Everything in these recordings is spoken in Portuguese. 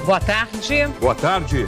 Boa tarde. Boa tarde.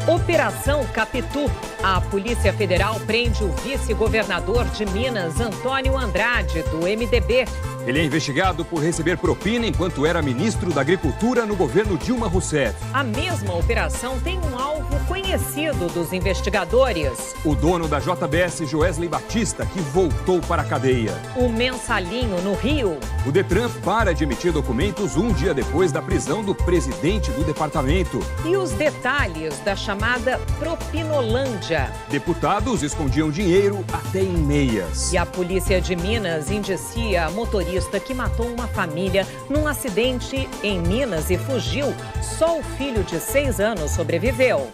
Operação Capitu. A Polícia Federal prende o vice-governador de Minas, Antônio Andrade, do MDB. Ele é investigado por receber propina enquanto era ministro da Agricultura no governo Dilma Rousseff. A mesma operação tem um alvo conhecido dos investigadores. O dono da JBS, Joesley Batista, que voltou para a cadeia. O mensalinho no Rio. O Detran para de emitir documentos um dia depois da prisão do presidente do departamento. E os detalhes da chamada Propinolândia. Deputados escondiam dinheiro até em meias. E a polícia de Minas indicia a motorista que matou uma família num acidente em Minas e fugiu. Só o filho de 6 anos sobreviveu.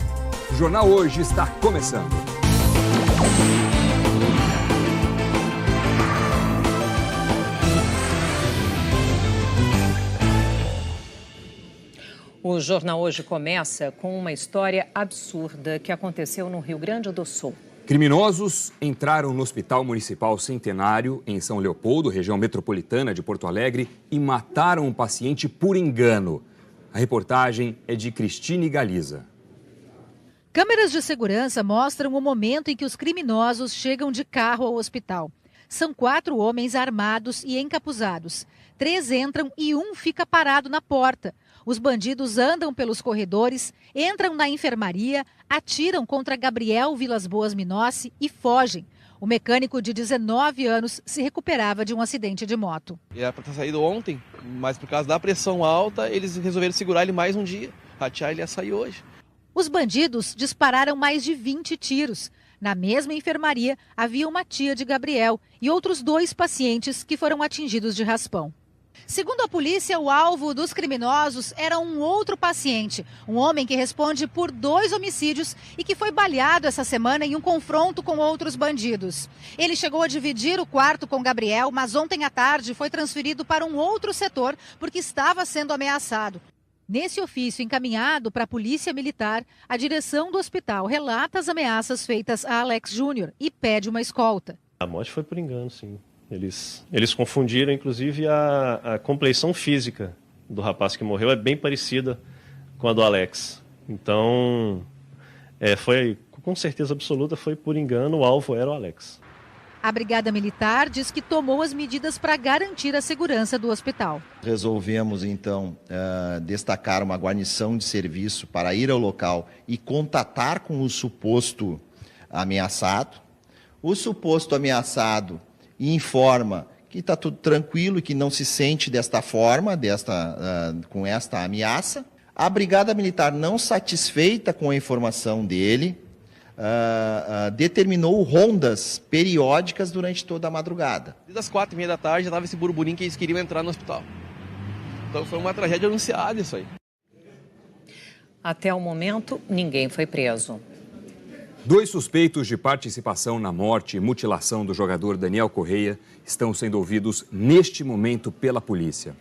O Jornal Hoje está começando. O Jornal Hoje começa com uma história absurda que aconteceu no Rio Grande do Sul. Criminosos entraram no Hospital Municipal Centenário, em São Leopoldo, região metropolitana de Porto Alegre, e mataram um paciente por engano. A reportagem é de Cristine Galiza. Câmeras de segurança mostram o momento em que os criminosos chegam de carro ao hospital. São 4 homens armados e encapuzados. 3 entram e 1 fica parado na porta. Os bandidos andam pelos corredores, entram na enfermaria, atiram contra Gabriel Vilas Boas Minossi e fogem. O mecânico de 19 anos se recuperava de um acidente de moto. Ele era para ter saído ontem, mas por causa da pressão alta, eles resolveram segurar ele mais um dia. Ratear, ele ia sair hoje. Os bandidos dispararam mais de 20 tiros. Na mesma enfermaria, havia uma tia de Gabriel e outros 2 pacientes que foram atingidos de raspão. Segundo a polícia, o alvo dos criminosos era um outro paciente, um homem que responde por 2 homicídios e que foi baleado essa semana em um confronto com outros bandidos. Ele chegou a dividir o quarto com Gabriel, mas ontem à tarde foi transferido para um outro setor porque estava sendo ameaçado. Nesse ofício encaminhado para a Polícia Militar, a direção do hospital relata as ameaças feitas a Alex Júnior e pede uma escolta. A morte foi por engano, sim. Eles confundiram, inclusive, a compleição física do rapaz que morreu é bem parecida com a do Alex. Então, foi com certeza absoluta, foi por engano, o alvo era o Alex. A Brigada Militar diz que tomou as medidas para garantir a segurança do hospital. Resolvemos, então, destacar uma guarnição de serviço para ir ao local e contatar com o suposto ameaçado. O suposto ameaçado informa que está tudo tranquilo e que não se sente desta forma, com esta ameaça. A Brigada Militar, não satisfeita com a informação dele, determinou rondas periódicas durante toda a madrugada. Desde as 4h30 da tarde já estava esse burburinho que eles queriam entrar no hospital. Então foi uma tragédia anunciada isso aí. Até o momento, ninguém foi preso. 2 suspeitos de participação na morte e mutilação do jogador Daniel Correia estão sendo ouvidos neste momento pela polícia.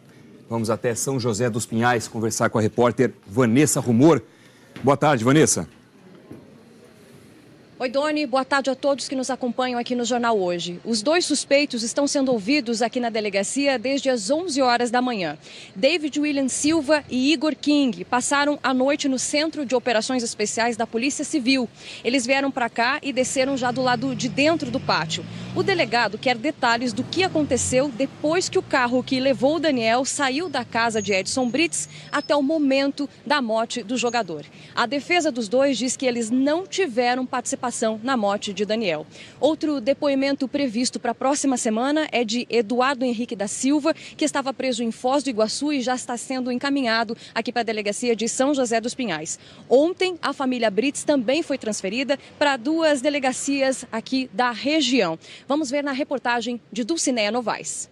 Vamos até São José dos Pinhais conversar com a repórter Vanessa Rumor. Boa tarde, Vanessa. Oi, Doni. Boa tarde a todos que nos acompanham aqui no Jornal Hoje. Os 2 suspeitos estão sendo ouvidos aqui na delegacia desde as 11 horas da manhã. David William Silva e Igor King passaram a noite no Centro de Operações Especiais da Polícia Civil. Eles vieram para cá e desceram já do lado de dentro do pátio. O delegado quer detalhes do que aconteceu depois que o carro que levou o Daniel saiu da casa de Edson Brits até o momento da morte do jogador. A defesa dos 2 diz que eles não tiveram participação na morte de Daniel. Outro depoimento previsto para a próxima semana é de Eduardo Henrique da Silva, que estava preso em Foz do Iguaçu e já está sendo encaminhado aqui para a delegacia de São José dos Pinhais. Ontem, a família Brits também foi transferida para 2 delegacias aqui da região. Vamos ver na reportagem de Dulcineia Novaes.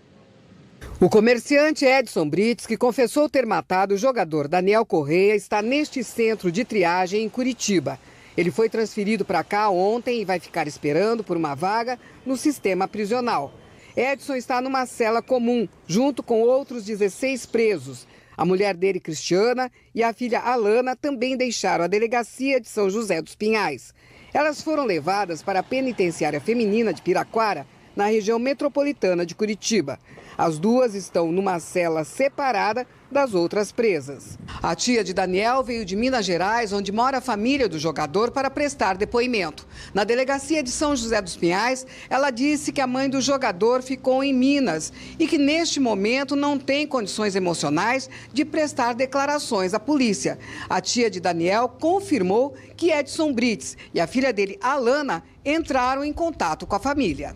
O comerciante Edson Brits, que confessou ter matado o jogador Daniel Correia, está neste centro de triagem em Curitiba. Ele foi transferido para cá ontem e vai ficar esperando por uma vaga no sistema prisional. Edson está numa cela comum, junto com outros 16 presos. A mulher dele, Cristiana, e a filha Alana também deixaram a delegacia de São José dos Pinhais. Elas foram levadas para a penitenciária feminina de Piraquara na região metropolitana de Curitiba. As duas estão numa cela separada das outras presas. A tia de Daniel veio de Minas Gerais, onde mora a família do jogador, para prestar depoimento. Na delegacia de São José dos Pinhais, ela disse que a mãe do jogador ficou em Minas e que neste momento não tem condições emocionais de prestar declarações à polícia. A tia de Daniel confirmou que Edson Brites e a filha dele, Alana, entraram em contato com a família.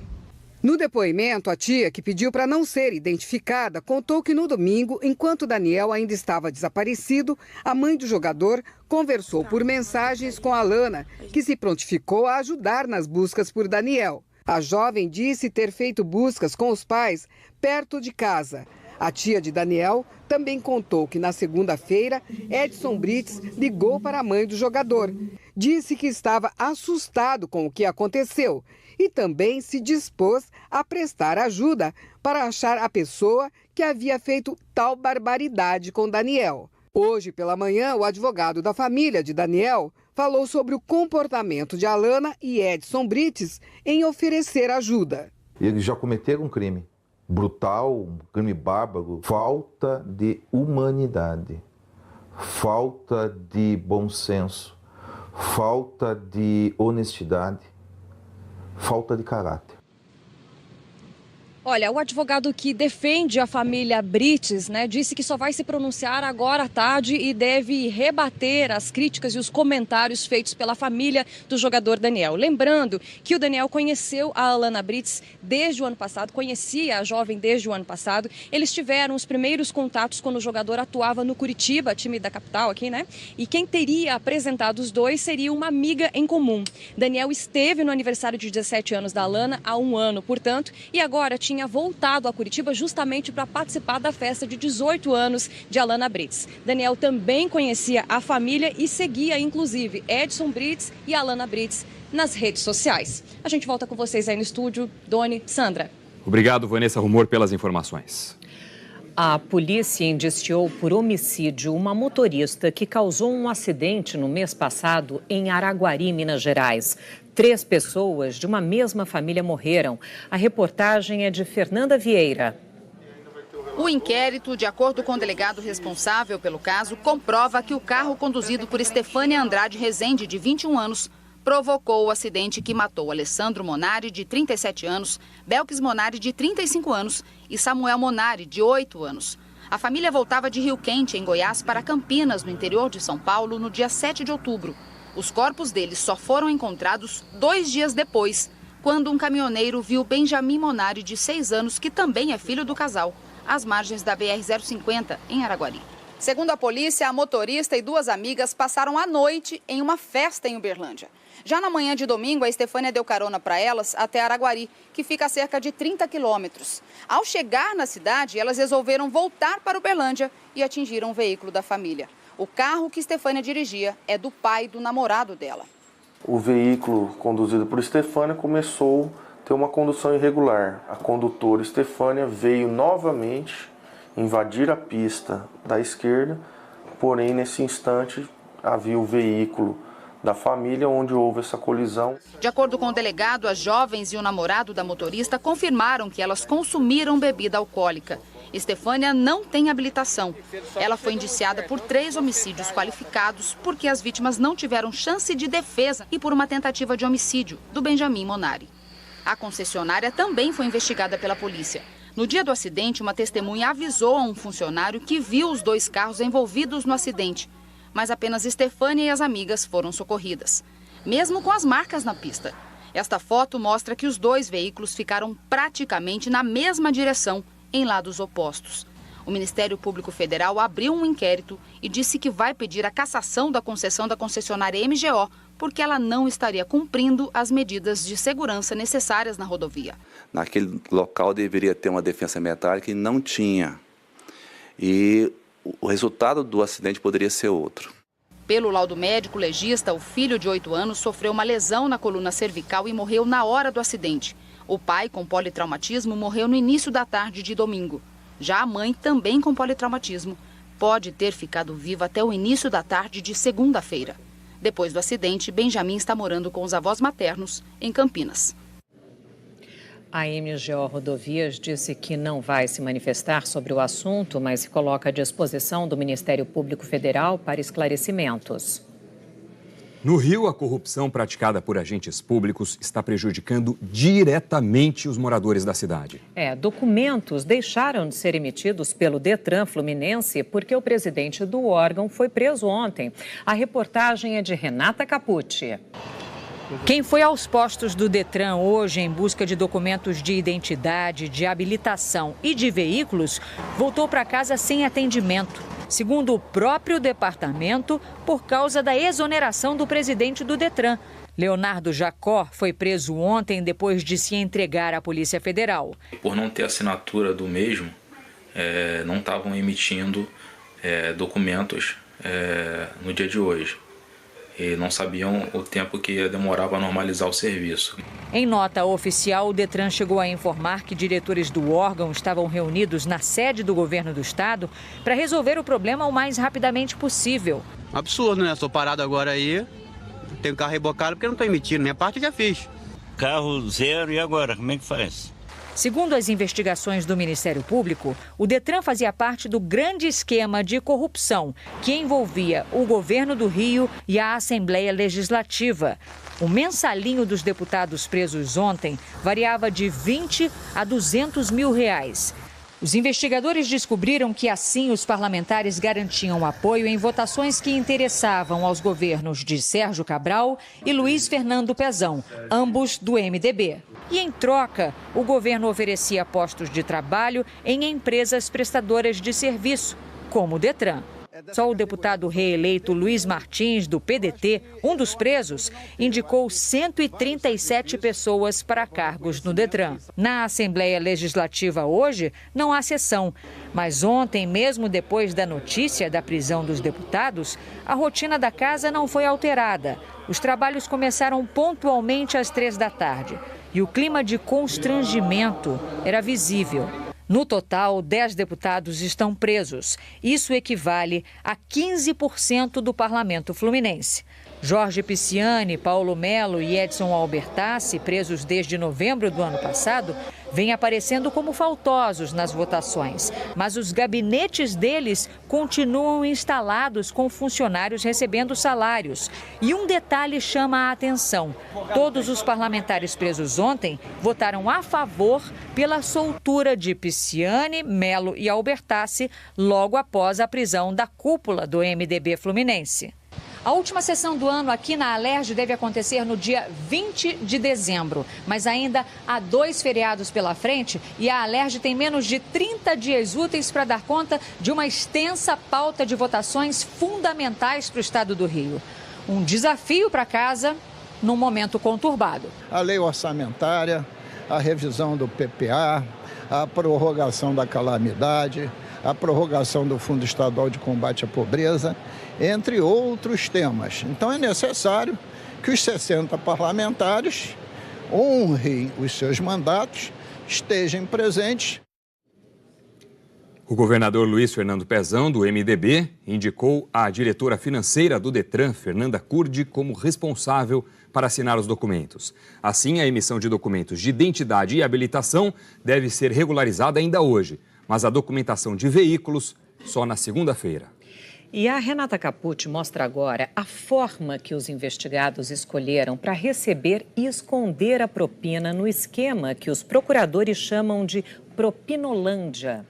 No depoimento, a tia, que pediu para não ser identificada, contou que no domingo, enquanto Daniel ainda estava desaparecido, a mãe do jogador conversou por mensagens com Alana, que se prontificou a ajudar nas buscas por Daniel. A jovem disse ter feito buscas com os pais perto de casa. A tia de Daniel também contou que na segunda-feira, Edson Brites ligou para a mãe do jogador. Disse que estava assustado com o que aconteceu e também se dispôs a prestar ajuda para achar a pessoa que havia feito tal barbaridade com Daniel. Hoje pela manhã, o advogado da família de Daniel falou sobre o comportamento de Alana e Edson Brites em oferecer ajuda. Eles já cometeram um crime brutal, um crime bárbaro, falta de humanidade, falta de bom senso, falta de honestidade, falta de caráter. Olha, o advogado que defende a família Brites, disse que só vai se pronunciar agora à tarde e deve rebater as críticas e os comentários feitos pela família do jogador Daniel. Lembrando que o Daniel conheceu a Alana Brites desde o ano passado, conhecia a jovem desde o ano passado. Eles tiveram os primeiros contatos quando o jogador atuava no Curitiba, time da capital aqui, E quem teria apresentado os dois seria uma amiga em comum. Daniel esteve no aniversário de 17 anos da Alana há um ano, portanto, e agora tinha voltado a Curitiba justamente para participar da festa de 18 anos de Alana Brites. Daniel também conhecia a família e seguia, inclusive, Edson Brites e Alana Brites nas redes sociais. A gente volta com vocês aí no estúdio. Doni, Sandra. Obrigado, Vanessa Rumor, pelas informações. A polícia indiciou por homicídio uma motorista que causou um acidente no mês passado em Araguari, Minas Gerais. 3 pessoas de uma mesma família morreram. A reportagem é de Fernanda Vieira. O inquérito, de acordo com o delegado responsável pelo caso, comprova que o carro conduzido por Estefânia Andrade Rezende, de 21 anos, provocou o acidente que matou Alessandro Monari, de 37 anos, Belkis Monari, de 35 anos e Samuel Monari, de 8 anos. A família voltava de Rio Quente, em Goiás, para Campinas, no interior de São Paulo, no dia 7 de outubro. Os corpos deles só foram encontrados 2 dias depois, quando um caminhoneiro viu Benjamin Monari, de 6 anos, que também é filho do casal, às margens da BR-050, em Araguari. Segundo a polícia, a motorista e 2 amigas passaram a noite em uma festa em Uberlândia. Já na manhã de domingo, a Estefânia deu carona para elas até Araguari, que fica a cerca de 30 quilômetros. Ao chegar na cidade, elas resolveram voltar para Uberlândia e atingiram o veículo da família. O carro que Estefânia dirigia é do pai do namorado dela. O veículo conduzido por Estefânia começou a ter uma condução irregular. A condutora Estefânia veio novamente invadir a pista da esquerda, porém nesse instante havia o veículo da família onde houve essa colisão. De acordo com o delegado, as jovens e o namorado da motorista confirmaram que elas consumiram bebida alcoólica. Estefânia não tem habilitação. Ela foi indiciada por 3 homicídios qualificados porque as vítimas não tiveram chance de defesa e por uma tentativa de homicídio do Benjamin Monari. A concessionária também foi investigada pela polícia. No dia do acidente, uma testemunha avisou a um funcionário que viu os 2 carros envolvidos no acidente, mas apenas Estefânia e as amigas foram socorridas, mesmo com as marcas na pista. Esta foto mostra que os 2 veículos ficaram praticamente na mesma direção, em lados opostos. O Ministério Público Federal abriu um inquérito e disse que vai pedir a cassação da concessão da concessionária MGO, porque ela não estaria cumprindo as medidas de segurança necessárias na rodovia. Naquele local deveria ter uma defensa metálica e não tinha. E o resultado do acidente poderia ser outro. Pelo laudo médico legista, o filho de 8 anos sofreu uma lesão na coluna cervical e morreu na hora do acidente. O pai, com politraumatismo, morreu no início da tarde de domingo. Já a mãe, também com politraumatismo, pode ter ficado viva até o início da tarde de segunda-feira. Depois do acidente, Benjamin está morando com os avós maternos em Campinas. A MGO Rodovias disse que não vai se manifestar sobre o assunto, mas se coloca à disposição do Ministério Público Federal para esclarecimentos. No Rio, a corrupção praticada por agentes públicos está prejudicando diretamente os moradores da cidade. Documentos deixaram de ser emitidos pelo Detran Fluminense porque o presidente do órgão foi preso ontem. A reportagem é de Renata Capucci. Quem foi aos postos do Detran hoje em busca de documentos de identidade, de habilitação e de veículos, voltou para casa sem atendimento. Segundo o próprio departamento, por causa da exoneração do presidente do Detran. Leonardo Jacó foi preso ontem depois de se entregar à Polícia Federal. Por não ter assinatura do mesmo, não estavam emitindo documentos no dia de hoje. E não sabiam o tempo que ia demorar para normalizar o serviço. Em nota oficial, o Detran chegou a informar que diretores do órgão estavam reunidos na sede do governo do estado para resolver o problema o mais rapidamente possível. Absurdo, né? Sou parado agora aí, tenho carro rebocado porque não estou emitindo, minha parte já fiz. Carro zero, e agora? Como é que faz? Segundo as investigações do Ministério Público, o Detran fazia parte do grande esquema de corrupção que envolvia o governo do Rio e a Assembleia Legislativa. O mensalinho dos deputados presos ontem variava de 20 a 200 mil reais. Os investigadores descobriram que assim os parlamentares garantiam apoio em votações que interessavam aos governos de Sérgio Cabral e Luiz Fernando Pezão, ambos do MDB. E em troca, o governo oferecia postos de trabalho em empresas prestadoras de serviço, como o Detran. Só o deputado reeleito Luiz Martins, do PDT, um dos presos, indicou 137 pessoas para cargos no Detran. Na Assembleia Legislativa hoje, não há sessão. Mas ontem, mesmo depois da notícia da prisão dos deputados, a rotina da casa não foi alterada. Os trabalhos começaram pontualmente às 3 da tarde. E o clima de constrangimento era visível. No total, 10 deputados estão presos. Isso equivale a 15% do parlamento fluminense. Jorge Pisciani, Paulo Melo e Edson Albertassi, presos desde novembro do ano passado, vêm aparecendo como faltosos nas votações. Mas os gabinetes deles continuam instalados com funcionários recebendo salários. E um detalhe chama a atenção. Todos os parlamentares presos ontem votaram a favor pela soltura de Pisciani, Melo e Albertassi logo após a prisão da cúpula do MDB fluminense. A última sessão do ano aqui na Alerj deve acontecer no dia 20 de dezembro, mas ainda há 2 feriados pela frente e a Alerj tem menos de 30 dias úteis para dar conta de uma extensa pauta de votações fundamentais para o estado do Rio. Um desafio para casa num momento conturbado. A lei orçamentária, a revisão do PPA, a prorrogação da calamidade, a prorrogação do Fundo Estadual de Combate à Pobreza, entre outros temas. Então é necessário que os 60 parlamentares honrem os seus mandatos, estejam presentes. O governador Luiz Fernando Pezão, do MDB, indicou a diretora financeira do Detran, Fernanda Curdi, como responsável para assinar os documentos. Assim, a emissão de documentos de identidade e habilitação deve ser regularizada ainda hoje, mas a documentação de veículos só na segunda-feira. E a Renata Capucci mostra agora a forma que os investigados escolheram para receber e esconder a propina no esquema que os procuradores chamam de propinolândia.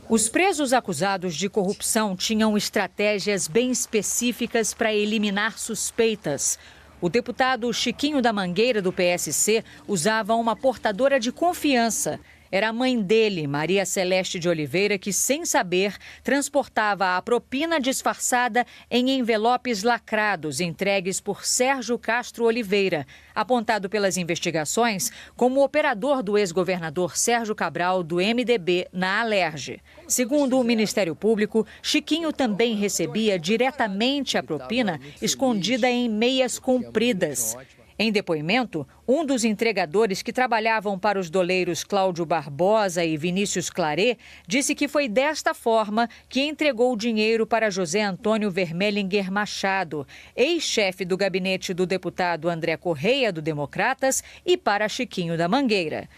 Os presos acusados de corrupção tinham estratégias bem específicas para eliminar suspeitas. O deputado Chiquinho da Mangueira, do PSC, usava uma portadora de confiança. Era a mãe dele, Maria Celeste de Oliveira, que, sem saber, transportava a propina disfarçada em envelopes lacrados entregues por Sérgio Castro Oliveira, apontado pelas investigações como operador do ex-governador Sérgio Cabral, do MDB, na Alerj. Segundo o Ministério Público, Chiquinho também recebia diretamente a propina escondida em meias compridas. Em depoimento, um dos entregadores que trabalhavam para os doleiros Cláudio Barbosa e Vinícius Claret disse que foi desta forma que entregou o dinheiro para José Antônio Vermelinger Machado, ex-chefe do gabinete do deputado André Correia, do Democratas, e para Chiquinho da Mangueira.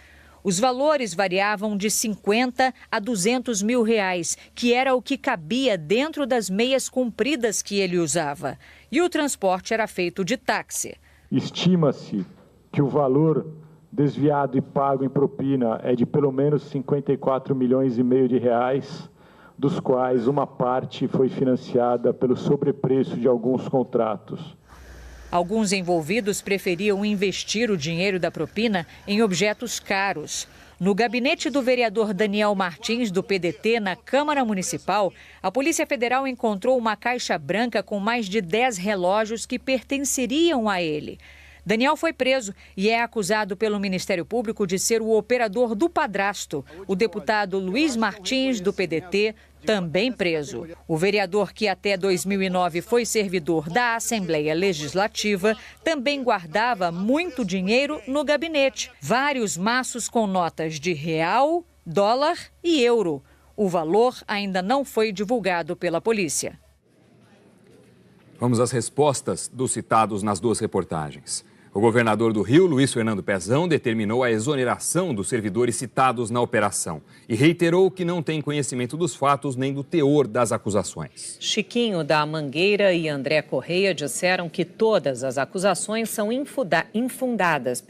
Os valores variavam de 50 a 200 mil reais, que era o que cabia dentro das meias compridas que ele usava. E o transporte era feito de táxi. Estima-se que o valor desviado e pago em propina é de pelo menos 54 milhões e meio de reais, dos quais uma parte foi financiada pelo sobrepreço de alguns contratos. Alguns envolvidos preferiam investir o dinheiro da propina em objetos caros. No gabinete do vereador Daniel Martins, do PDT, na Câmara Municipal, a Polícia Federal encontrou uma caixa branca com mais de 10 relógios que pertenceriam a ele. Daniel foi preso e é acusado pelo Ministério Público de ser o operador do padrasto. O deputado Luiz Martins, do PDT, também preso. O vereador, que até 2009 foi servidor da Assembleia Legislativa, também guardava muito dinheiro no gabinete. Vários maços com notas de real, dólar e euro. O valor ainda não foi divulgado pela polícia. Vamos às respostas dos citados nas duas reportagens. O governador do Rio, Luiz Fernando Pezão, determinou a exoneração dos servidores citados na operação e reiterou que não tem conhecimento dos fatos nem do teor das acusações. Chiquinho da Mangueira e André Correia disseram que todas as acusações são infundadas.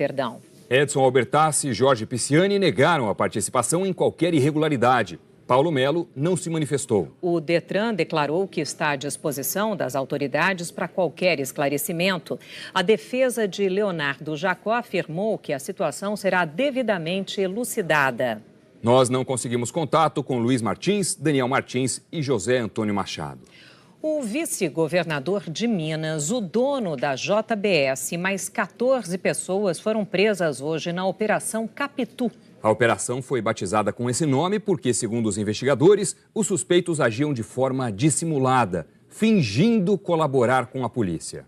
Edson Albertassi e Jorge Pisciani negaram a participação em qualquer irregularidade. Paulo Melo não se manifestou. O Detran declarou que está à disposição das autoridades para qualquer esclarecimento. A defesa de Leonardo Jacó afirmou que a situação será devidamente elucidada. Nós não conseguimos contato com Luiz Martins, Daniel Martins e José Antônio Machado. O vice-governador de Minas, o dono da JBS e mais 14 pessoas foram presas hoje na Operação Capitu. A operação foi batizada com esse nome porque, segundo os investigadores, os suspeitos agiam de forma dissimulada, fingindo colaborar com a polícia.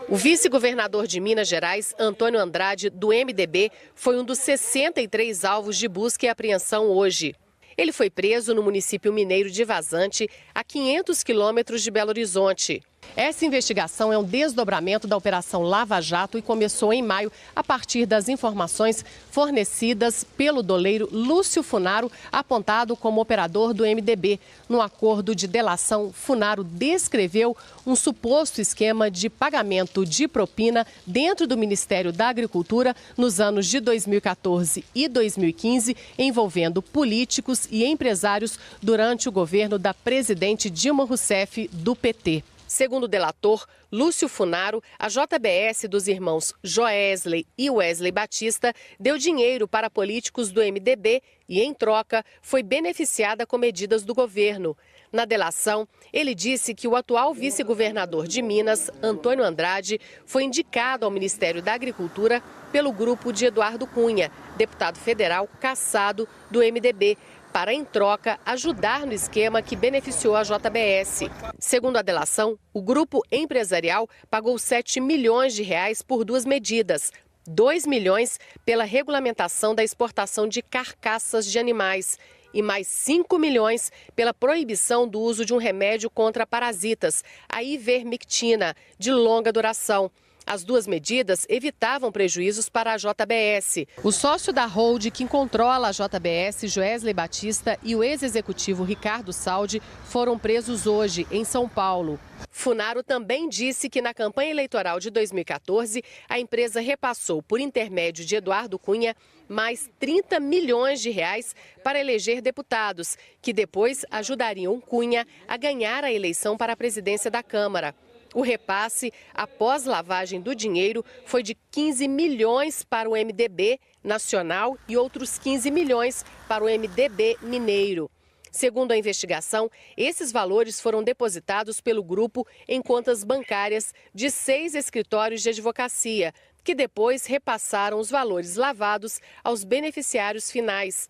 O vice-governador de Minas Gerais, Antônio Andrade, do MDB, foi um dos 63 alvos de busca e apreensão hoje. Ele foi preso no município mineiro de Vazante, a 500 quilômetros de Belo Horizonte. Essa investigação é um desdobramento da Operação Lava Jato e começou em maio a partir das informações fornecidas pelo doleiro Lúcio Funaro, apontado como operador do MDB. No acordo de delação, Funaro descreveu um suposto esquema de pagamento de propina dentro do Ministério da Agricultura nos anos de 2014 e 2015, envolvendo políticos e empresários durante o governo da presidente Dilma Rousseff, do PT. Segundo o delator Lúcio Funaro, a JBS dos irmãos Joesley e Wesley Batista deu dinheiro para políticos do MDB e, em troca, foi beneficiada com medidas do governo. Na delação, ele disse que o atual vice-governador de Minas, Antônio Andrade, foi indicado ao Ministério da Agricultura pelo grupo de Eduardo Cunha, deputado federal cassado do MDB, para, em troca, ajudar no esquema que beneficiou a JBS. Segundo a delação, o grupo empresarial pagou 7 milhões de reais por duas medidas. 2 milhões pela regulamentação da exportação de carcaças de animais e mais 5 milhões pela proibição do uso de um remédio contra parasitas, a ivermectina, de longa duração. As duas medidas evitavam prejuízos para a JBS. O sócio da Hold, que controla a JBS, Joesley Batista, e o ex-executivo Ricardo Saldi foram presos hoje, em São Paulo. Funaro também disse que na campanha eleitoral de 2014, a empresa repassou, por intermédio de Eduardo Cunha, mais 30 milhões de reais para eleger deputados, que depois ajudariam Cunha a ganhar a eleição para a presidência da Câmara. O repasse, após lavagem do dinheiro, foi de 15 milhões para o MDB nacional e outros 15 milhões para o MDB mineiro. Segundo a investigação, esses valores foram depositados pelo grupo em contas bancárias de 6 escritórios de advocacia, que depois repassaram os valores lavados aos beneficiários finais.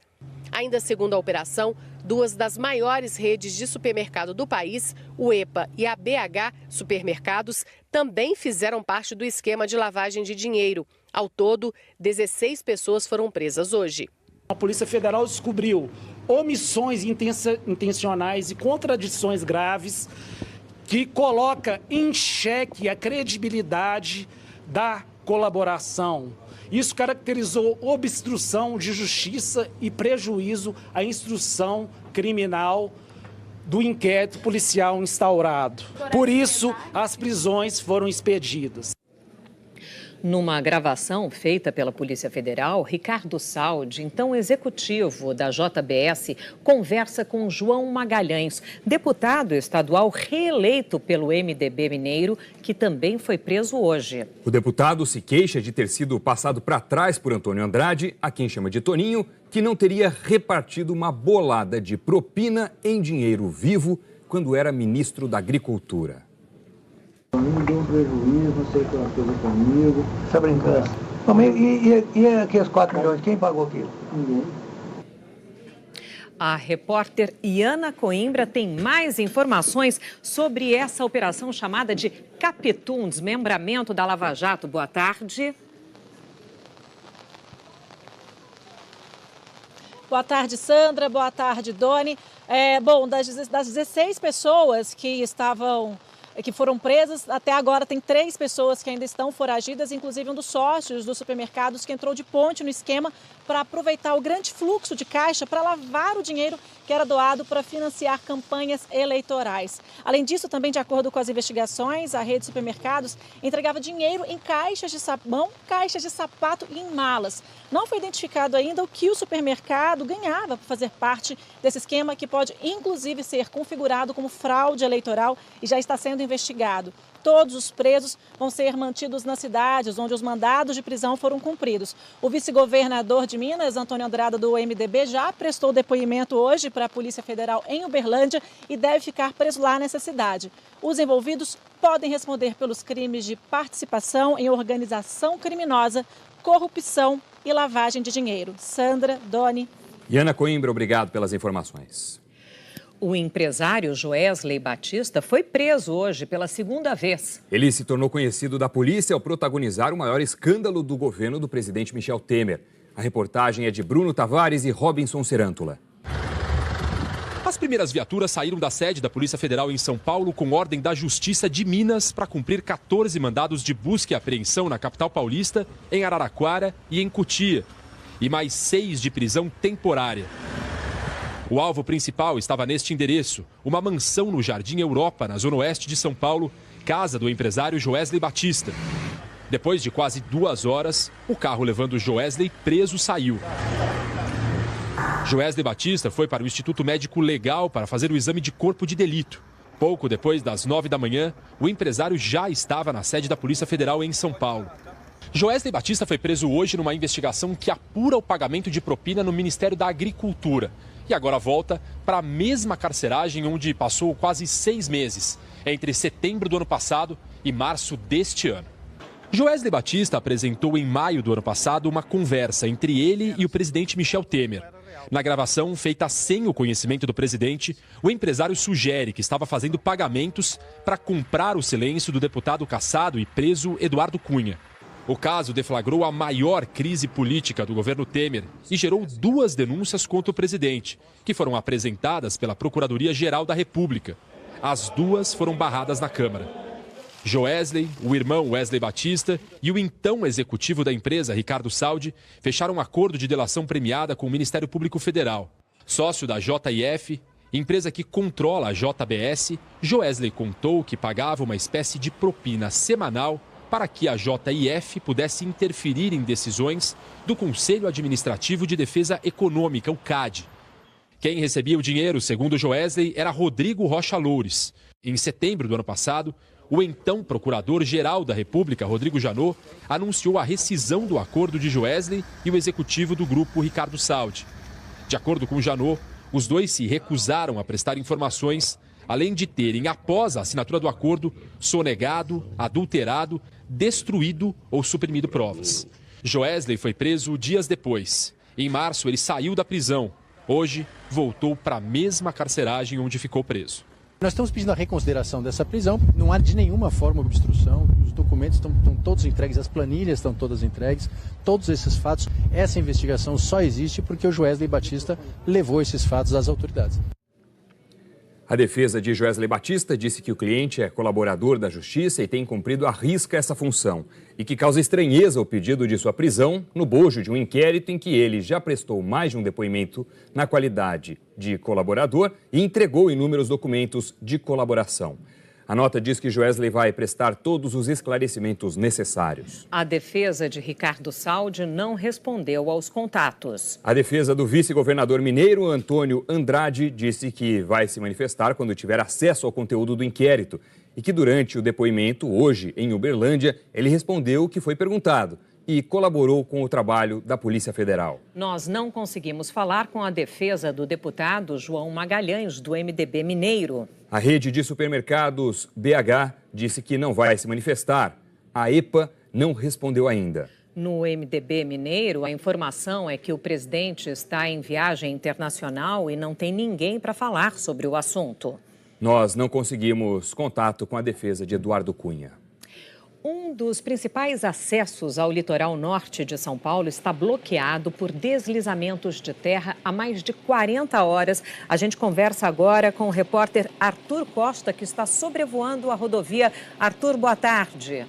Ainda segundo a operação, duas das maiores redes de supermercado do país, o EPA e a BH Supermercados, também fizeram parte do esquema de lavagem de dinheiro. Ao todo, 16 pessoas foram presas hoje. A Polícia Federal descobriu omissões intencionais e contradições graves que coloca em xeque a credibilidade da colaboração Isso caracterizou obstrução de justiça e prejuízo à instrução criminal do inquérito policial instaurado. Por isso, as prisões foram expedidas. Numa gravação feita pela Polícia Federal, Ricardo Saldi, então executivo da JBS, conversa com João Magalhães, deputado estadual reeleito pelo MDB mineiro, que também foi preso hoje. O deputado se queixa de ter sido passado para trás por Antônio Andrade, a quem chama de Toninho, que não teria repartido uma bolada de propina em dinheiro vivo quando era ministro da Agricultura. Me deu um prejuízo, não sei o que ela fez comigo. Você tá brincando? E aqueles 4 milhões, quem pagou aquilo? Ninguém. A repórter Iana Coimbra tem mais informações sobre essa operação chamada de Capitu, desmembramento da Lava Jato. Boa tarde. Boa tarde, Sandra. Boa tarde, Doni. Bom, das 16 pessoas que foram presas, até agora tem 3 pessoas que ainda estão foragidas, inclusive um dos sócios dos supermercados que entrou de ponte no esquema para aproveitar o grande fluxo de caixa para lavar o dinheiro que era doado para financiar campanhas eleitorais. Além disso, também de acordo com as investigações, a rede de supermercados entregava dinheiro em caixas de sabão, caixas de sapato e em malas. Não foi identificado ainda o que o supermercado ganhava por fazer parte desse esquema, que pode inclusive ser configurado como fraude eleitoral e já está sendo investigado. Todos os presos vão ser mantidos nas cidades onde os mandados de prisão foram cumpridos. O vice-governador de Minas, Antônio Andrade, do MDB, já prestou depoimento hoje para a Polícia Federal em Uberlândia e deve ficar preso lá nessa cidade. Os envolvidos podem responder pelos crimes de participação em organização criminosa, corrupção e lavagem de dinheiro. Sandra, Doni. Iana Coimbra, obrigado pelas informações. O empresário Joesley Batista foi preso hoje pela segunda vez. Ele se tornou conhecido da polícia ao protagonizar o maior escândalo do governo do presidente Michel Temer. A reportagem é de Bruno Tavares e Robinson Serântula. As primeiras viaturas saíram da sede da Polícia Federal em São Paulo com ordem da Justiça de Minas para cumprir 14 mandados de busca e apreensão na capital paulista, em Araraquara e em Cotia. E mais 6 de prisão temporária. O alvo principal estava neste endereço, uma mansão no Jardim Europa, na zona oeste de São Paulo, casa do empresário Joesley Batista. Depois de quase 2 horas, o carro levando Joesley preso saiu. Joesley Batista foi para o Instituto Médico Legal para fazer o exame de corpo de delito. Pouco depois das 9 da manhã, o empresário já estava na sede da Polícia Federal em São Paulo. Joesley Batista foi preso hoje numa investigação que apura o pagamento de propina no Ministério da Agricultura. E agora volta para a mesma carceragem onde passou quase 6 meses, entre setembro do ano passado e março deste ano. Joesley Batista apresentou em maio do ano passado uma conversa entre ele e o presidente Michel Temer. Na gravação, feita sem o conhecimento do presidente, o empresário sugere que estava fazendo pagamentos para comprar o silêncio do deputado cassado e preso Eduardo Cunha. O caso deflagrou a maior crise política do governo Temer e gerou 2 denúncias contra o presidente, que foram apresentadas pela Procuradoria-Geral da República. As 2 foram barradas na Câmara. Joesley, o irmão Wesley Batista e o então executivo da empresa, Ricardo Saldi, fecharam um acordo de delação premiada com o Ministério Público Federal. Sócio da JIF, empresa que controla a JBS, Joesley contou que pagava uma espécie de propina semanal para que a JIF pudesse interferir em decisões do Conselho Administrativo de Defesa Econômica, o CAD. Quem recebia o dinheiro, segundo Joesley, era Rodrigo Rocha Loures. Em setembro do ano passado, o então Procurador-Geral da República, Rodrigo Janot, anunciou a rescisão do acordo de Joesley e o executivo do grupo, Ricardo Saldi. De acordo com Janot, os 2 se recusaram a prestar informações, além de terem, após a assinatura do acordo, sonegado, adulterado, destruído ou suprimido provas. Joesley foi preso dias depois. Em março, ele saiu da prisão. Hoje, voltou para a mesma carceragem onde ficou preso. Nós estamos pedindo a reconsideração dessa prisão. Não há de nenhuma forma obstrução. Os documentos estão todos entregues, as planilhas estão todas entregues. Todos esses fatos, essa investigação só existe porque o Joesley Batista levou esses fatos às autoridades. A defesa de Joesley Batista disse que o cliente é colaborador da Justiça e tem cumprido à risca essa função e que causa estranheza o pedido de sua prisão no bojo de um inquérito em que ele já prestou mais de um depoimento na qualidade de colaborador e entregou inúmeros documentos de colaboração. A nota diz que Joesley vai prestar todos os esclarecimentos necessários. A defesa de Ricardo Saldi não respondeu aos contatos. A defesa do vice-governador mineiro, Antônio Andrade, disse que vai se manifestar quando tiver acesso ao conteúdo do inquérito e que durante o depoimento, hoje, em Uberlândia, ele respondeu o que foi perguntado e colaborou com o trabalho da Polícia Federal. Nós não conseguimos falar com a defesa do deputado João Magalhães, do MDB mineiro. A rede de supermercados BH disse que não vai se manifestar. A EPA não respondeu ainda. No MDB mineiro, a informação é que o presidente está em viagem internacional e não tem ninguém para falar sobre o assunto. Nós não conseguimos contato com a defesa de Eduardo Cunha. Um dos principais acessos ao litoral norte de São Paulo está bloqueado por deslizamentos de terra há mais de 40 horas. A gente conversa agora com o repórter Arthur Costa, que está sobrevoando a rodovia. Arthur, boa tarde.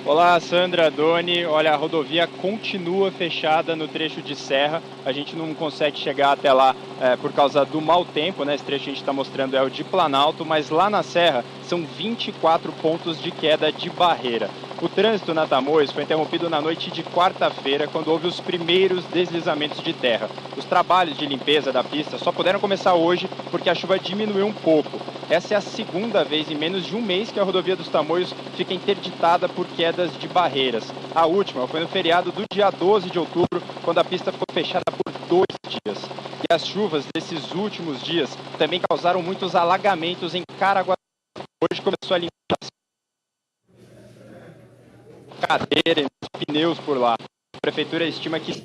Olá, Sandra, Doni. Olha, a rodovia continua fechada no trecho de serra. A gente não consegue chegar até lá por causa do mau tempo, né? Esse trecho que a gente está mostrando é o de Planalto, mas lá na serra são 24 pontos de queda de barreira. O trânsito na Tamoios foi interrompido na noite de quarta-feira, quando houve os primeiros deslizamentos de terra. Os trabalhos de limpeza da pista só puderam começar hoje porque a chuva diminuiu um pouco. Essa é a segunda vez em menos de um mês que a rodovia dos Tamoios fica interditada por quedas de barreiras. A última foi no feriado do dia 12 de outubro, quando a pista ficou fechada por 2 dias. E as chuvas desses últimos dias também causaram muitos alagamentos em Caraguatatuba. Hoje começou a limpar cadeira e pneus por lá. A prefeitura estima que...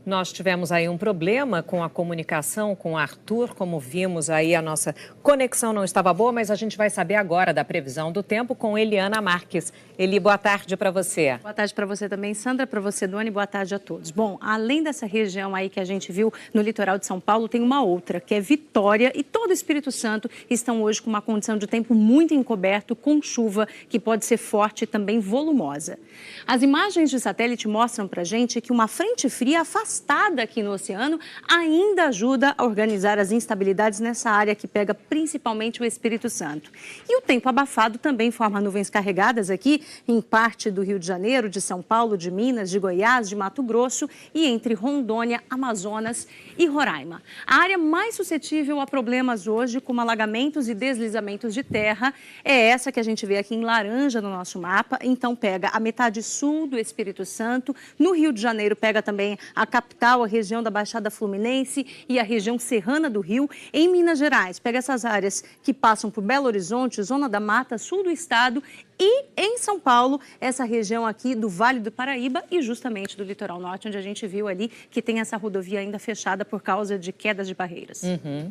Nós tivemos aí um problema com a comunicação com o Arthur, como vimos aí a nossa conexão não estava boa, mas a gente vai saber agora da previsão do tempo com Eliana Marques. Eli, boa tarde para você. Boa tarde para você também, Sandra, para você, Doni, boa tarde a todos. Bom, além dessa região aí que a gente viu no litoral de São Paulo, tem uma outra, que é Vitória e todo o Espírito Santo estão hoje com uma condição de tempo muito encoberto, com chuva que pode ser forte e também volumosa. As imagens de satélite mostram para a gente que uma frente fria afastada aqui no oceano ainda ajuda a organizar as instabilidades nessa área que pega principalmente o Espírito Santo. E o tempo abafado também forma nuvens carregadas aqui em parte do Rio de Janeiro, de São Paulo, de Minas, de Goiás, de Mato Grosso e entre Rondônia, Amazonas e Roraima. A área mais suscetível a problemas hoje, como alagamentos e deslizamentos de terra, é essa que a gente vê aqui em laranja no nosso mapa. Então pega a metade sul do Espírito Santo, no Rio de Janeiro pega também a capital, a região da Baixada Fluminense e a região serrana do Rio. Em Minas Gerais, pega essas áreas que passam por Belo Horizonte, Zona da Mata, sul do estado e em São Paulo, essa região aqui do Vale do Paraíba e justamente do litoral norte, onde a gente viu ali que tem essa rodovia ainda fechada por causa de quedas de barreiras.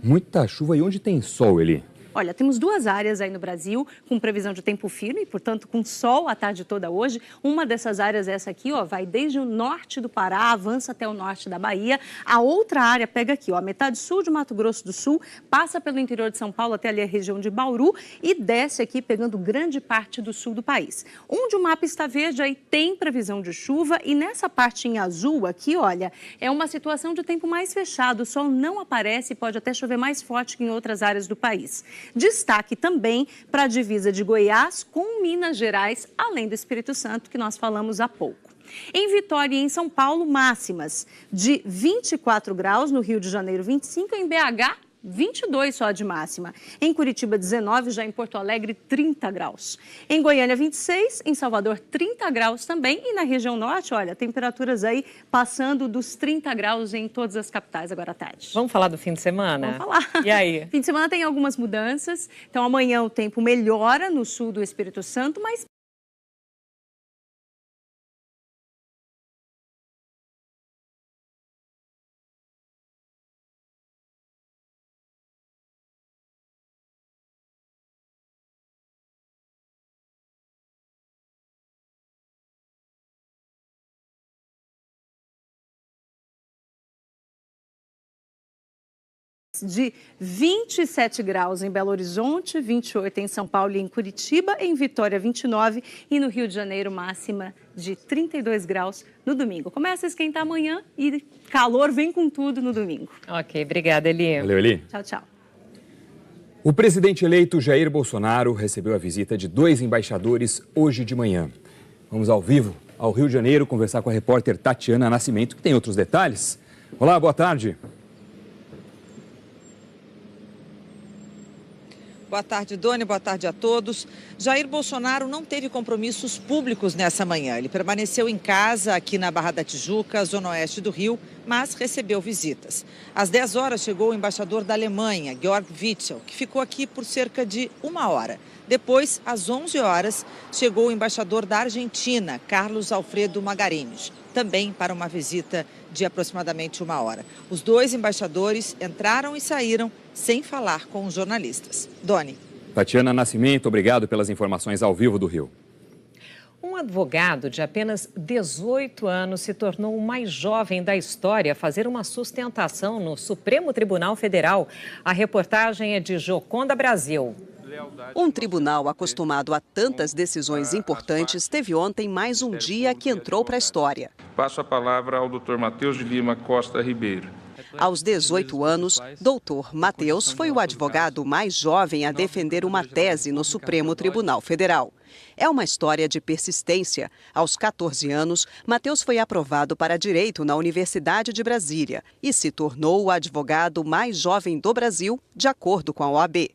Muita chuva e onde tem sol, Eli? Olha, temos duas áreas aí no Brasil com previsão de tempo firme, portanto, com sol a tarde toda hoje. Uma dessas áreas é essa aqui, ó, vai desde o norte do Pará, avança até o norte da Bahia. A outra área pega aqui, ó, a metade sul de Mato Grosso do Sul, passa pelo interior de São Paulo até ali a região de Bauru e desce aqui pegando grande parte do sul do país. Onde o mapa está verde, aí tem previsão de chuva e nessa parte em azul aqui, olha, é uma situação de tempo mais fechado. O sol não aparece e pode até chover mais forte que em outras áreas do país. Destaque também para a divisa de Goiás com Minas Gerais, além do Espírito Santo, que nós falamos há pouco. Em Vitória e em São Paulo, máximas de 24 graus, no Rio de Janeiro 25, em BH 22 só de máxima. Em Curitiba 19, já em Porto Alegre 30 graus. Em Goiânia 26, em Salvador 30 graus também e na região norte, olha, temperaturas aí passando dos 30 graus em todas as capitais agora à tarde. Vamos falar do fim de semana? Vamos falar. E aí? Fim de semana tem algumas mudanças, então amanhã o tempo melhora no sul do Espírito Santo, mas De 27 graus em Belo Horizonte, 28 em São Paulo e em Curitiba, em Vitória 29 e no Rio de Janeiro máxima de 32 graus no domingo. Começa a esquentar amanhã e calor vem com tudo no domingo. Ok, obrigada, Eli. Valeu, Eli. Tchau, tchau. O presidente eleito Jair Bolsonaro recebeu a visita de 2 embaixadores hoje de manhã. Vamos ao vivo ao Rio de Janeiro conversar com a repórter Tatiana Nascimento, que tem outros detalhes. Olá, boa tarde. Boa tarde, Doni. Boa tarde a todos. Jair Bolsonaro não teve compromissos públicos nessa manhã. Ele permaneceu em casa aqui na Barra da Tijuca, zona oeste do Rio, mas recebeu visitas. Às 10 horas chegou o embaixador da Alemanha, Georg Witzel, que ficou aqui por cerca de 1 hora. Depois, às 11 horas, chegou o embaixador da Argentina, Carlos Alfredo Magarinhos, também para uma visita de aproximadamente 1 hora. Os 2 embaixadores entraram e saíram sem falar com os jornalistas. Doni. Tatiana Nascimento, obrigado pelas informações ao vivo do Rio. Um advogado de apenas 18 anos se tornou o mais jovem da história a fazer uma sustentação no Supremo Tribunal Federal. A reportagem é de Joconda Brasil. Um tribunal acostumado a tantas decisões importantes teve ontem mais um dia que entrou para a história. Passo a palavra ao Dr. Matheus de Lima Costa Ribeiro. Aos 18 anos, Dr. Matheus foi o advogado mais jovem a defender uma tese no Supremo Tribunal Federal. É uma história de persistência. Aos 14 anos, Matheus foi aprovado para Direito na Universidade de Brasília e se tornou o advogado mais jovem do Brasil, de acordo com a OAB.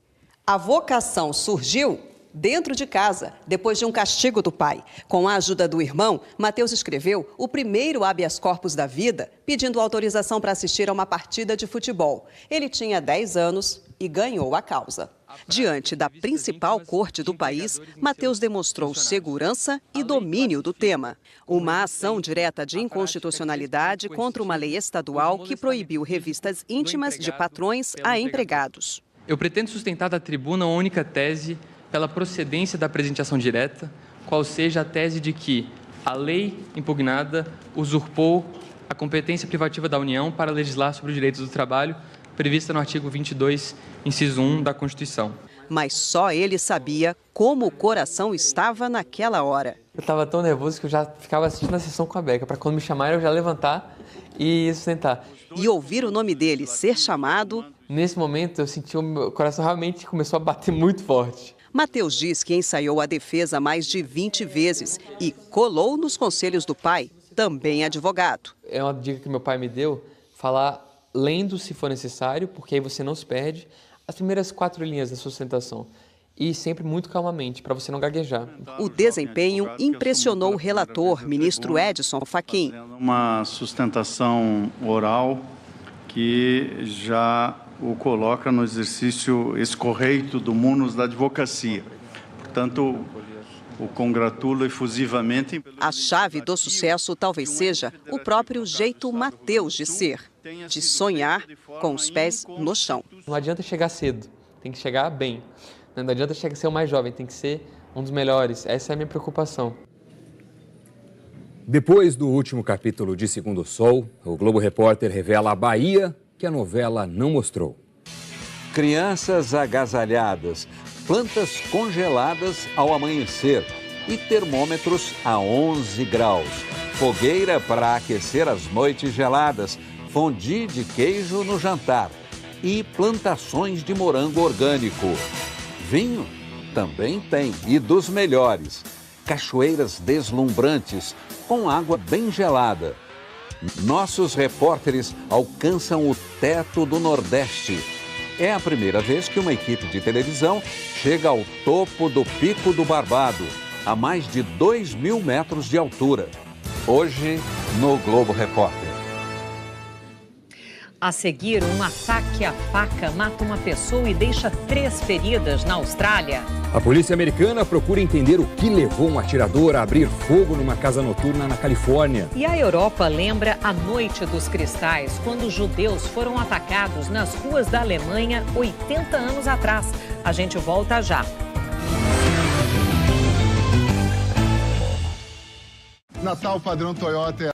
A vocação surgiu dentro de casa, depois de um castigo do pai. Com a ajuda do irmão, Matheus escreveu o primeiro habeas corpus da vida, pedindo autorização para assistir a uma partida de futebol. Ele tinha 10 anos e ganhou a causa. Diante da principal corte do país, Matheus demonstrou segurança e domínio do tema. Uma ação direta de inconstitucionalidade contra uma lei estadual que proibiu revistas íntimas de patrões a empregados. Eu pretendo sustentar da tribuna uma única tese pela procedência da apresentação direta, qual seja a tese de que a lei impugnada usurpou a competência privativa da União para legislar sobre os direitos do trabalho, prevista no artigo 22, inciso 1 da Constituição. Mas só ele sabia como o coração estava naquela hora. Eu estava tão nervoso que eu já ficava assistindo a sessão com a Beca, para quando me chamarem eu já levantar e sustentar. E ouvir o nome dele ser chamado... Nesse momento eu senti o meu coração realmente começou a bater muito forte. Matheus diz que ensaiou a defesa mais de 20 vezes e colou nos conselhos do pai, também advogado. É uma dica que meu pai me deu, falar lendo se for necessário, porque aí você não se perde, as primeiras 4 linhas da sustentação. E sempre muito calmamente, para você não gaguejar. O desempenho impressionou o relator, ministro Edson Fachin. Uma sustentação oral que já o coloca no exercício escorreito do munus da advocacia. Portanto, o congratulo efusivamente. A chave do sucesso talvez seja o próprio jeito Matheus de ser, de sonhar com os pés no chão. Não adianta chegar cedo, tem que chegar bem. Não adianta ser o mais jovem, tem que ser um dos melhores. Essa é a minha preocupação. Depois do último capítulo de Segundo Sol, o Globo Repórter revela a Bahia que a novela não mostrou. Crianças agasalhadas, plantas congeladas ao amanhecer e termômetros a 11 graus. Fogueira para aquecer as noites geladas, fondue de queijo no jantar e plantações de morango orgânico. Vinho também tem, e dos melhores. Cachoeiras deslumbrantes, com água bem gelada. Nossos repórteres alcançam o teto do Nordeste. É a primeira vez que uma equipe de televisão chega ao topo do Pico do Barbado, a mais de 2.000 metros de altura. Hoje, no Globo Repórter. A seguir, um ataque à faca mata uma pessoa e deixa 3 feridas na Austrália. A polícia americana procura entender o que levou um atirador a abrir fogo numa casa noturna na Califórnia. E a Europa lembra a Noite dos Cristais, quando os judeus foram atacados nas ruas da Alemanha 80 anos atrás. A gente volta já. Natal padrão Toyota é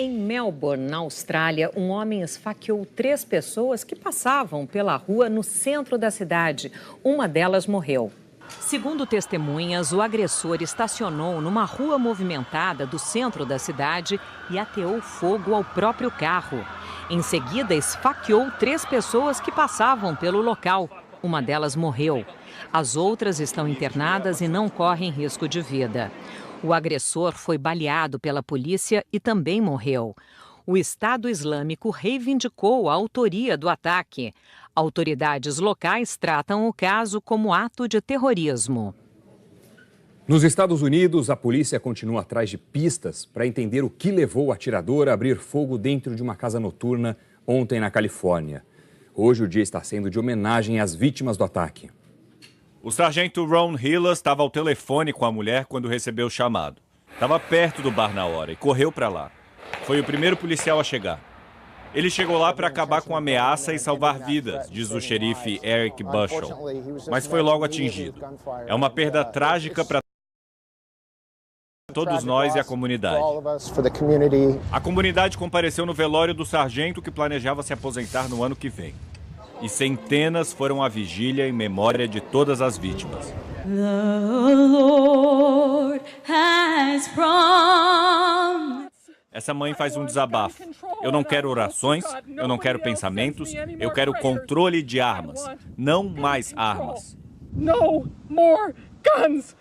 Em Melbourne, na Austrália, um homem esfaqueou 3 pessoas que passavam pela rua no centro da cidade. Uma delas morreu. Segundo testemunhas, o agressor estacionou numa rua movimentada do centro da cidade e ateou fogo ao próprio carro. Em seguida, esfaqueou 3 pessoas que passavam pelo local. Uma delas morreu. As outras estão internadas e não correm risco de vida. O agressor foi baleado pela polícia e também morreu. O Estado Islâmico reivindicou a autoria do ataque. Autoridades locais tratam o caso como ato de terrorismo. Nos Estados Unidos, a polícia continua atrás de pistas para entender o que levou o atirador a abrir fogo dentro de uma casa noturna ontem na Califórnia. Hoje o dia está sendo de homenagem às vítimas do ataque. O sargento Ron Hillas estava ao telefone com a mulher quando recebeu o chamado. Estava perto do bar na hora e correu para lá. Foi o primeiro policial a chegar. Ele chegou lá para acabar com a ameaça e salvar vidas, diz o xerife Eric Bushell. Mas foi logo atingido. É uma perda trágica para todos nós e a comunidade. A comunidade compareceu no velório do sargento que planejava se aposentar no ano que vem. E centenas foram à vigília em memória de todas as vítimas. Essa mãe faz um desabafo. Eu não quero orações, eu não quero pensamentos, eu quero controle de armas. Não mais armas. No more guns!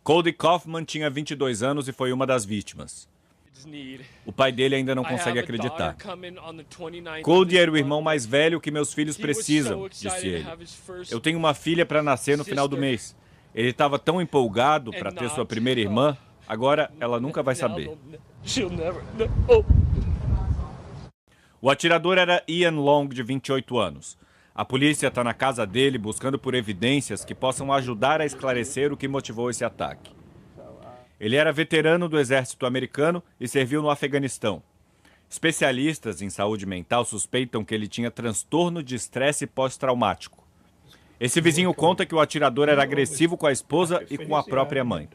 Cody Kaufman tinha 22 anos e foi uma das vítimas. O pai dele ainda não consegue acreditar. Cody era o irmão mais velho que meus filhos precisam, disse ele. Eu tenho uma filha para nascer no final do mês. Ele estava tão empolgado para ter sua primeira irmã, agora ela nunca vai saber. O atirador era Ian Long, de 28 anos. A polícia está na casa dele buscando por evidências que possam ajudar a esclarecer o que motivou esse ataque. Ele era veterano do exército americano e serviu no Afeganistão. Especialistas em saúde mental suspeitam que ele tinha transtorno de estresse pós-traumático. Esse vizinho conta que o atirador era agressivo com a esposa e com a própria mãe.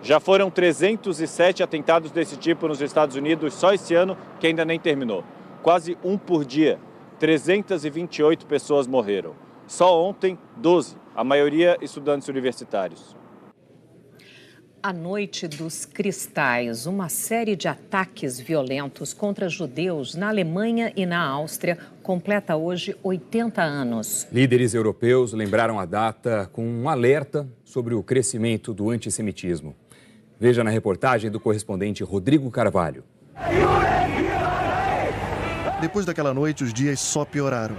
Já foram 307 atentados desse tipo nos Estados Unidos só esse ano, que ainda nem terminou. Quase um por dia. 328 pessoas morreram. Só ontem, 12, a maioria estudantes universitários. A Noite dos Cristais, uma série de ataques violentos contra judeus na Alemanha e na Áustria, completa hoje 80 anos. Líderes europeus lembraram a data com um alerta sobre o crescimento do antissemitismo. Veja na reportagem do correspondente Rodrigo Carvalho. Depois daquela noite, os dias só pioraram.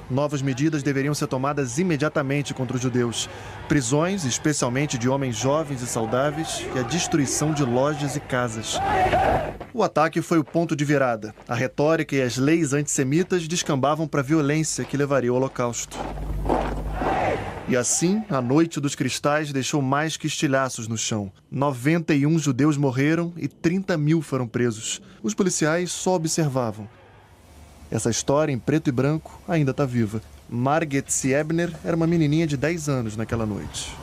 Novas medidas deveriam ser tomadas imediatamente contra os judeus. Prisões, especialmente de homens jovens e saudáveis, e a destruição de lojas e casas. O ataque foi o ponto de virada. A retórica e as leis antissemitas descambavam para a violência que levaria ao Holocausto. E assim, a Noite dos Cristais deixou mais que estilhaços no chão. 91 judeus morreram e 30 mil foram presos. Os policiais só observavam. Essa história, em preto e branco, ainda está viva. Margit Siebner era uma menininha de 10 anos naquela noite.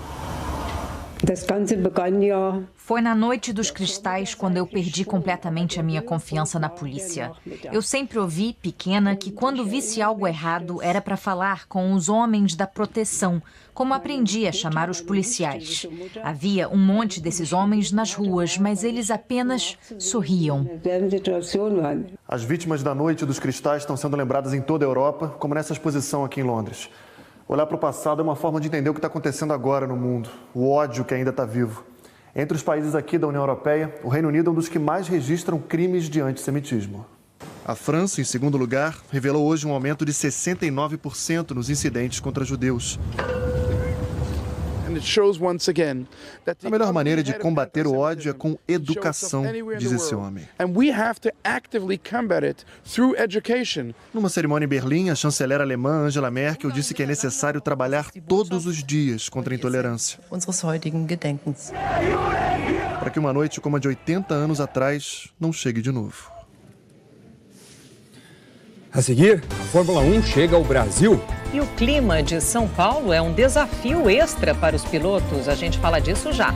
Foi na Noite dos Cristais quando eu perdi completamente a minha confiança na polícia. Eu sempre ouvi, pequena, que quando visse algo errado era para falar com os homens da proteção, como aprendi a chamar os policiais. Havia um monte desses homens nas ruas, mas eles apenas sorriam. As vítimas da Noite dos Cristais estão sendo lembradas em toda a Europa, como nessa exposição aqui em Londres. Olhar para o passado é uma forma de entender o que está acontecendo agora no mundo, o ódio que ainda está vivo. Entre os países aqui da União Europeia, o Reino Unido é um dos que mais registram crimes de antissemitismo. A França, em segundo lugar, revelou hoje um aumento de 69% nos incidentes contra judeus. A melhor maneira de combater o ódio é com educação, diz esse homem. Numa cerimônia em Berlim, a chanceler alemã Angela Merkel disse que é necessário trabalhar todos os dias contra a intolerância. Para que uma noite como a de 80 anos atrás não chegue de novo. A seguir, a Fórmula 1 chega ao Brasil. E o clima de São Paulo é um desafio extra para os pilotos. A gente fala disso já.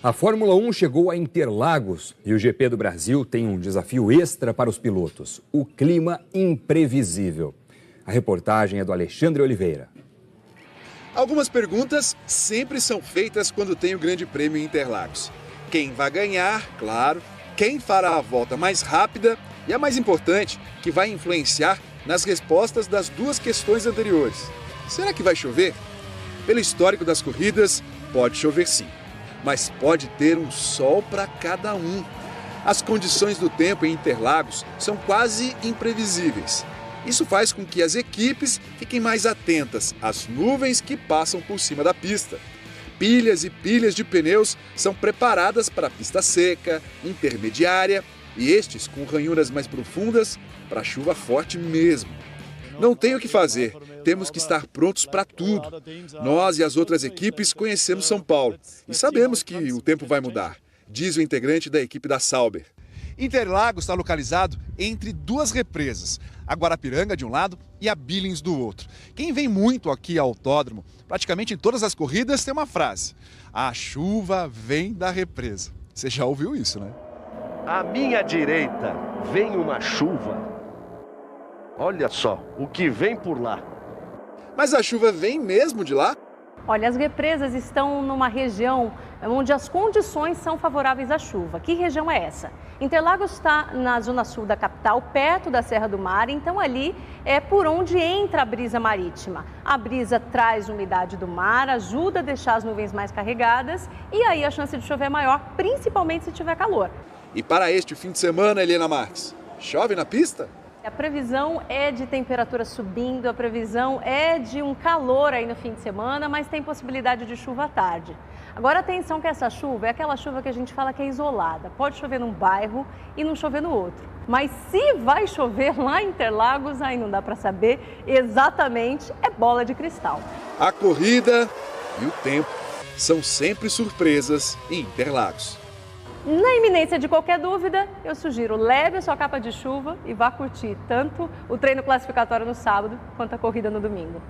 A Fórmula 1 chegou a Interlagos e o GP do Brasil tem um desafio extra para os pilotos: o clima imprevisível. A reportagem é do Alexandre Oliveira. Algumas perguntas sempre são feitas quando tem o Grande Prêmio em Interlagos. Quem vai ganhar, claro, quem fará a volta mais rápida e a mais importante, que vai influenciar nas respostas das duas questões anteriores. Será que vai chover? Pelo histórico das corridas, pode chover sim, mas pode ter um sol para cada um. As condições do tempo em Interlagos são quase imprevisíveis. Isso faz com que as equipes fiquem mais atentas às nuvens que passam por cima da pista. Pilhas e pilhas de pneus são preparadas para a pista seca, intermediária e estes com ranhuras mais profundas para chuva forte mesmo. Não tem o que fazer, temos que estar prontos para tudo. Nós e as outras equipes conhecemos São Paulo e sabemos que o tempo vai mudar, diz o integrante da equipe da Sauber. Interlagos está localizado entre duas represas, a Guarapiranga de um lado e a Billings do outro. Quem vem muito aqui ao autódromo, praticamente em todas as corridas, tem uma frase: a chuva vem da represa. Você já ouviu isso, né? À minha direita vem uma chuva. Olha só o que vem por lá. Mas a chuva vem mesmo de lá? Olha, as represas estão numa região onde as condições são favoráveis à chuva. Que região é essa? Interlagos está na zona sul da capital, perto da Serra do Mar, então ali é por onde entra a brisa marítima. A brisa traz umidade do mar, ajuda a deixar as nuvens mais carregadas e aí a chance de chover é maior, principalmente se tiver calor. E para este fim de semana, Helena Marques, chove na pista? A previsão é de temperatura subindo, a previsão é de um calor aí no fim de semana, mas tem possibilidade de chuva à tarde. Agora atenção que essa chuva é aquela chuva que a gente fala que é isolada. Pode chover num bairro e não chover no outro. Mas se vai chover lá em Interlagos, aí não dá para saber exatamente, é bola de cristal. A corrida e o tempo são sempre surpresas em Interlagos. Na iminência de qualquer dúvida, eu sugiro leve a sua capa de chuva e vá curtir tanto o treino classificatório no sábado quanto a corrida no domingo.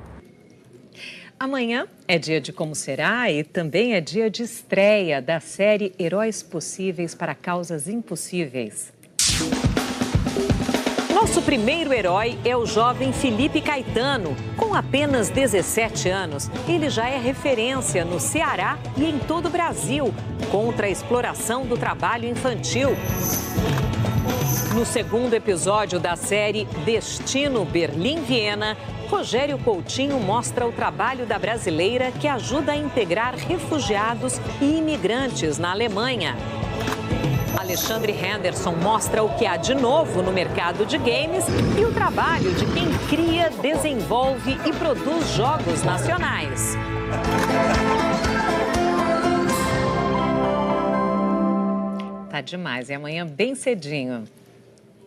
Amanhã é dia de Como Será e também é dia de estreia da série Heróis Possíveis para Causas Impossíveis. Nosso primeiro herói é o jovem Felipe Caetano. Com apenas 17 anos, ele já é referência no Ceará e em todo o Brasil contra a exploração do trabalho infantil. No segundo episódio da série Destino Berlim-Viena, Rogério Coutinho mostra o trabalho da brasileira que ajuda a integrar refugiados e imigrantes na Alemanha. Alexandre Henderson mostra o que há de novo no mercado de games e o trabalho de quem cria, desenvolve e produz jogos nacionais. Tá demais, é amanhã bem cedinho.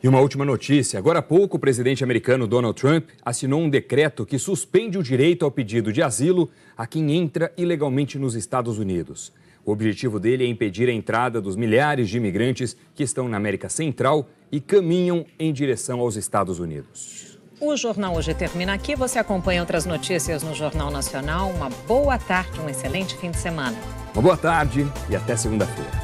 E uma última notícia. Agora há pouco, o presidente americano Donald Trump assinou um decreto que suspende o direito ao pedido de asilo a quem entra ilegalmente nos Estados Unidos. O objetivo dele é impedir a entrada dos milhares de imigrantes que estão na América Central e caminham em direção aos Estados Unidos. O Jornal Hoje termina aqui. Você acompanha outras notícias no Jornal Nacional. Uma boa tarde, um excelente fim de semana. Uma boa tarde e até segunda-feira.